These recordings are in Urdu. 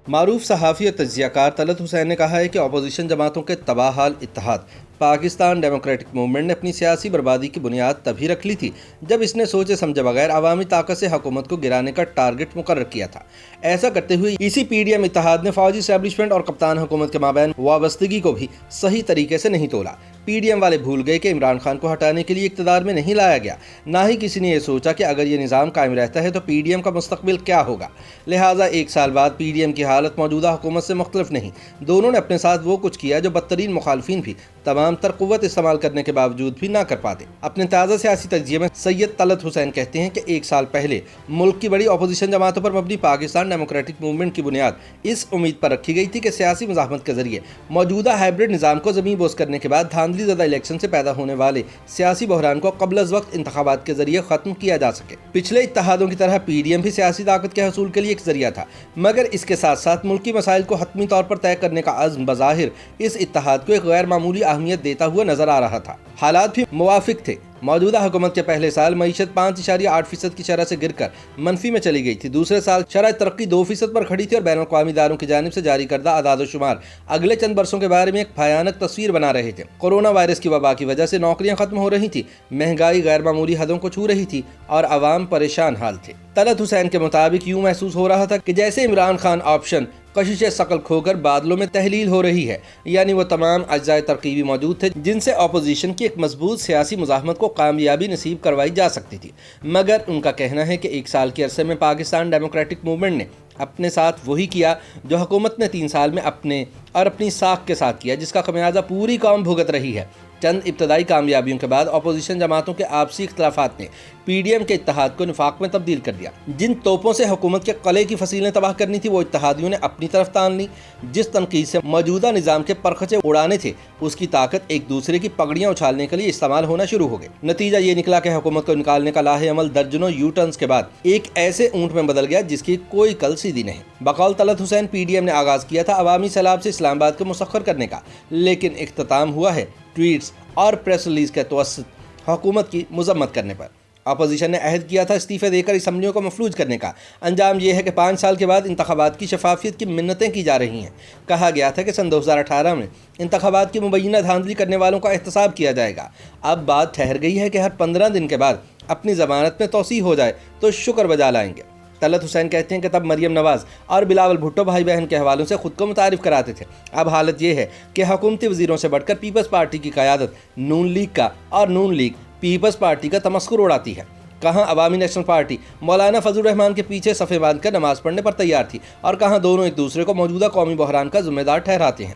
معروف صحافی اور تجزیہ کار طلعت حسین نے کہا ہے کہ اپوزیشن جماعتوں کے تباہال اتحاد پاکستان ڈیموکریٹک موومنٹ نے اپنی سیاسی بربادی کی بنیاد تبھی رکھ لی تھی جب اس نے سوچے سمجھے بغیر عوامی طاقت سے حکومت کو گرانے کا ٹارگٹ مقرر کیا تھا۔ ایسا کرتے ہوئے اسی پی ڈی ایم اتحاد نے فوجی اسٹیبلشمنٹ اور کپتان حکومت کے مابین وابستگی کو بھی صحیح طریقے سے نہیں تولا۔ پی ڈی ایم والے بھول گئے کہ عمران خان کو ہٹانے کے لیے اقتدار میں نہیں لایا گیا، نہ ہی کسی نے یہ سوچا کہ اگر یہ نظام قائم رہتا ہے تو پی ڈی ایم کا مستقبل کیا ہوگا۔ لہٰذا ایک سال بعد پی ڈی ایم کی حالت موجودہ حکومت سے مختلف نہیں۔ دونوں نے اپنے ساتھ وہ کچھ کیا جو بدترین مخالفین بھی تمام تر قوت استعمال کرنے کے باوجود بھی نہ کر پاتے۔ اپنے تازہ سیاسی تجزیے میں سید طلعت حسین کہتے ہیں کہ ایک سال پہلے ملک کی بڑی اپوزیشن جماعتوں پر مبنی پاکستان ڈیموکریٹک موومنٹ کی بنیاد اس امید پر رکھی گئی تھی کہ سیاسی مزاحمت کے ذریعے موجودہ ہائبرڈ نظام کو زمین بوس کرنے کے بعد دھاندلی زدہ الیکشن سے پیدا ہونے والے سیاسی بحران کو قبل از وقت انتخابات کے ذریعے ختم کیا جا سکے۔ پچھلے اتحادوں کی طرح پی ڈی ایم بھی سیاسی طاقت کے حصول کے لیے ایک ذریعہ تھا، مگر اس کے ساتھ ساتھ ملکی مسائل کو حتمی طور پر طے کرنے کا عزم بظاہر اس اتحاد کو ایک غیر معمولی اہمیت دیتا ہوا نظر آ رہا تھا۔ حالات بھی موافق تھے۔ موجودہ حکومت کے پہلے سال معیشت 5.8% کی شرح سے گر کر منفی میں چلی گئی تھی۔ دوسرے سال شرح ترقی 2% پر کھڑی تھی اور بین الاقوامی اداروں کی جانب سے جاری کردہ اعداد و شمار اگلے چند برسوں کے بارے میں ایک بھیانک تصویر بنا رہے تھے۔ کورونا وائرس کی وبا کی وجہ سے نوکریاں ختم ہو رہی تھیں، مہنگائی غیر معمولی حدوں کو چھو رہی تھی اور عوام پریشان حال تھے۔ طلعت حسین کے مطابق یوں محسوس ہو رہا تھا کہ جیسے عمران خان آپشن کشش ثقل کھو کر بادلوں میں تحلیل ہو رہی ہے، یعنی وہ تمام اجزاء ترکیبی موجود تھے جن سے اپوزیشن کی ایک مضبوط سیاسی مزاحمت کو کامیابی نصیب کروائی جا سکتی تھی، مگر ان کا کہنا ہے کہ ایک سال کے عرصے میں پاکستان ڈیموکریٹک موومنٹ نے اپنے ساتھ وہی کیا جو حکومت نے 3 سال میں اپنی ساکھ کے ساتھ کیا، جس کا خمیازہ پوری قوم بھگت رہی ہے۔ چند ابتدائی کامیابیوں کے بعد اپوزیشن جماعتوں کے آپسی اختلافات نے پی ڈی ایم کے اتحاد کو نفاق میں تبدیل کر دیا۔ جن توپوں سے حکومت کے قلعے کی فصیلیں تباہ کرنی تھی وہ اتحادیوں نے اپنی طرف تان لی۔ جس تنقید سے موجودہ نظام کے پرخچے اڑانے تھے اس کی طاقت ایک دوسرے کی پگڑیاں اچھالنے کے لیے استعمال ہونا شروع ہو گئی۔ نتیجہ یہ نکلا کہ حکومت کو نکالنے کا لاہ عمل درجنوں یو ٹرنز کے بعد ایک ایسے اونٹ میں بدل گیا جس کی کوئی کل سیدھی نہیں۔ بقول طلعت حسین پی ڈی ایم نے آغاز کیا تھا عوامی سیلاب سے اسلام آباد کو مسخر کرنے کا، لیکن اختتام ہوا ہے ٹویٹس اور پریس ریلیز کے توسط حکومت کی مذمت کرنے پر۔ اپوزیشن نے عہد کیا تھا استعفے دے کر اسمبلیوں کو مفلوج کرنے کا، انجام یہ ہے کہ 5 سال کے بعد انتخابات کی شفافیت کی منتیں کی جا رہی ہیں۔ کہا گیا تھا کہ سن 2018 میں انتخابات کی مبینہ دھاندلی کرنے والوں کا احتساب کیا جائے گا۔ اب بات ٹھہر گئی ہے کہ ہر 15 دن کے بعد اپنی ضمانت میں توسیع ہو جائے تو شکر بجا لائیں گے۔ طلعت حسین کہتے ہیں کہ تب مریم نواز اور بلاول بھٹو بھائی بہن کے حوالوں سے خود کو متعارف کراتے تھے۔ اب حالت یہ ہے کہ حکومتی وزیروں سے بڑھ کر پیپلز پارٹی کی قیادت نون لیگ کا اور نون لیگ پیپلز پارٹی کا تمسخر اڑاتی ہے۔ کہاں عوامی نیشنل پارٹی مولانا فضل الرحمان کے پیچھے صفیں باندھ کر نماز پڑھنے پر تیار تھی اور کہاں دونوں ایک دوسرے کو موجودہ قومی بحران کا ذمہ دار ٹھہراتے ہیں۔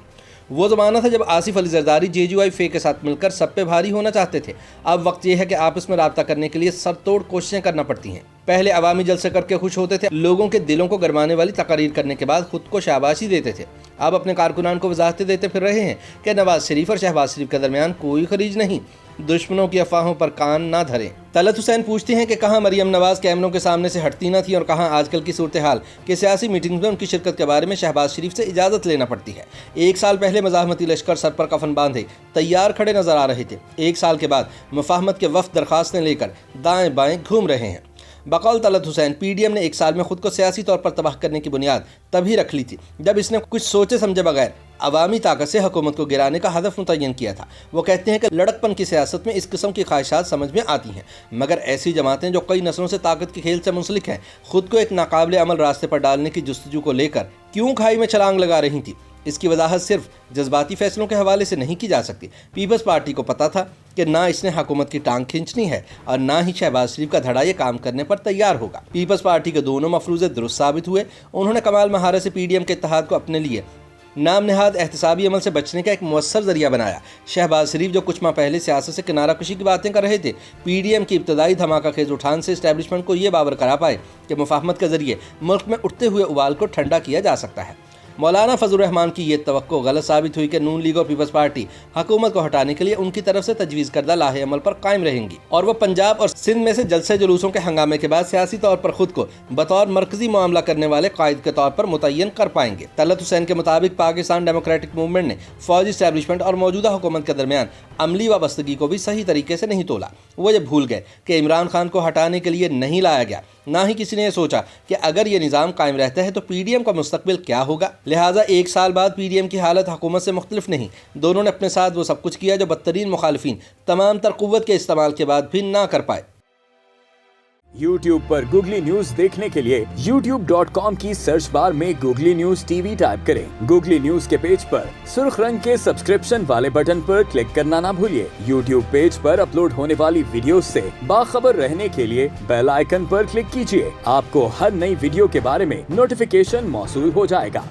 وہ زمانہ تھا جب آصف علی زرداری جے یو آئی فے کے ساتھ مل کر سب پہ بھاری ہونا چاہتے تھے۔ اب وقت یہ ہے کہ آپس میں رابطہ کرنے کے لیے سر توڑ کوششیں کرنا پڑتی ہیں۔ پہلے عوامی جلسے کر کے خوش ہوتے تھے، لوگوں کے دلوں کو گرمانے والی تقاریر کرنے کے بعد خود کو شاباشی دیتے تھے۔ اب اپنے کارکنان کو وضاحتیں دیتے پھر رہے ہیں کہ نواز شریف اور شہباز شریف کے درمیان کوئی خلیج نہیں، دشمنوں کی افواہوں پر کان نہ دھریں۔ طلعت حسین پوچھتے ہیں کہ کہاں مریم نواز کیمروں کے سامنے سے ہٹتی نہ تھی اور کہاں آج کل کی صورتحال کہ سیاسی میٹنگز میں ان کی شرکت کے بارے میں شہباز شریف سے اجازت لینا پڑتی ہے۔ 1 سال پہلے مزاحمتی لشکر سر پر کفن باندھے تیار کھڑے نظر آ رہے تھے، 1 سال کے بعد مفاہمت کے وفد درخواستیں لے کر دائیں بائیں گھوم رہے ہیں۔ بقول طلعت حسین پی ڈی ایم نے 1 سال میں خود کو سیاسی طور پر تباہ کرنے کی بنیاد تبھی رکھ لی تھی جب اس نے کچھ سوچے سمجھے بغیر عوامی طاقت سے حکومت کو گرانے کا ہدف متعین کیا تھا۔ وہ کہتے ہیں کہ لڑک پن کی سیاست میں اس قسم کی خواہشات سمجھ میں آتی ہیں، مگر ایسی جماعتیں جو کئی نسلوں سے طاقت کے کھیل سے منسلک ہیں خود کو ایک ناقابل عمل راستے پر ڈالنے کی جستجو کو لے کر کیوں کھائی میں چھلانگ لگا رہی تھی؟ اس کی وضاحت صرف جذباتی فیصلوں کے حوالے سے نہیں کی جا سکتی۔ پیپلز پارٹی کو پتا تھا کہ نہ اس نے حکومت کی ٹانگ کھینچنی ہے اور نہ ہی شہباز شریف کا دھڑا یہ کام کرنے پر تیار ہوگا۔ پیپلز پارٹی کے دونوں مفروضے درست ثابت ہوئے۔ انہوں نے کمال مہارت سے پی ڈی ایم کے اتحاد کو اپنے لیے نام نہاد احتسابی عمل سے بچنے کا ایک مؤثر ذریعہ بنایا۔ شہباز شریف جو کچھ ماہ پہلے سیاست سے کنارہ کشی کی باتیں کر رہے تھے، پی ڈی ایم کی ابتدائی دھماکہ خیز اٹھان سے اسٹیبلشمنٹ کو یہ باور کرا پائے کہ مفاہمت کے ذریعے ملک میں اٹھتے ہوئے ابال کو ٹھنڈا کیا جا سکتا ہے۔ مولانا فضل الرحمان کی یہ توقع غلط ثابت ہوئی کہ نون لیگ اور پیپلز پارٹی حکومت کو ہٹانے کے لیے ان کی طرف سے تجویز کردہ لاہ عمل پر قائم رہیں گی اور وہ پنجاب اور سندھ میں سے جلسے جلوسوں کے ہنگامے کے بعد سیاسی طور پر خود کو بطور مرکزی معاملہ کرنے والے قائد کے طور پر متعین کر پائیں گے۔ طلعت حسین کے مطابق پاکستان ڈیموکریٹک موومنٹ نے فوجی اسٹیبلشمنٹ اور موجودہ حکومت کے درمیان عملی وابستگی کو بھی صحیح طریقے سے نہیں تولا۔ وہ یہ بھول گئے کہ عمران خان کو ہٹانے کے لیے نہیں لایا گیا، نہ ہی کسی نے یہ سوچا کہ اگر یہ نظام قائم رہتا ہے تو پی ڈی ایم کا مستقبل کیا ہوگا۔ لہٰذا 1 سال بعد پی ڈی ایم کی حالت حکومت سے مختلف نہیں، دونوں نے اپنے ساتھ وہ سب کچھ کیا جو بدترین مخالفین تمام تر قوت کے استعمال کے بعد بھی نہ کر پائے۔ YouTube پر گوگلی نیوز دیکھنے کے لیے youtube.com کی سرچ بار میں googly news T V type کریں۔ گوگلی نیوز کے پیج پر سرخ رنگ کے سبسکرپشن والے بٹن پر کلک کرنا نہ بھولیے۔ YouTube پیج پر اپلوڈ ہونے والی ویڈیوز سے باخبر رہنے کے لیے بیل آئیکن پر کلک کیجیے۔ آپ کو ہر نئی ویڈیو کے بارے میں نوٹیفیکیشن موصول ہو جائے گا۔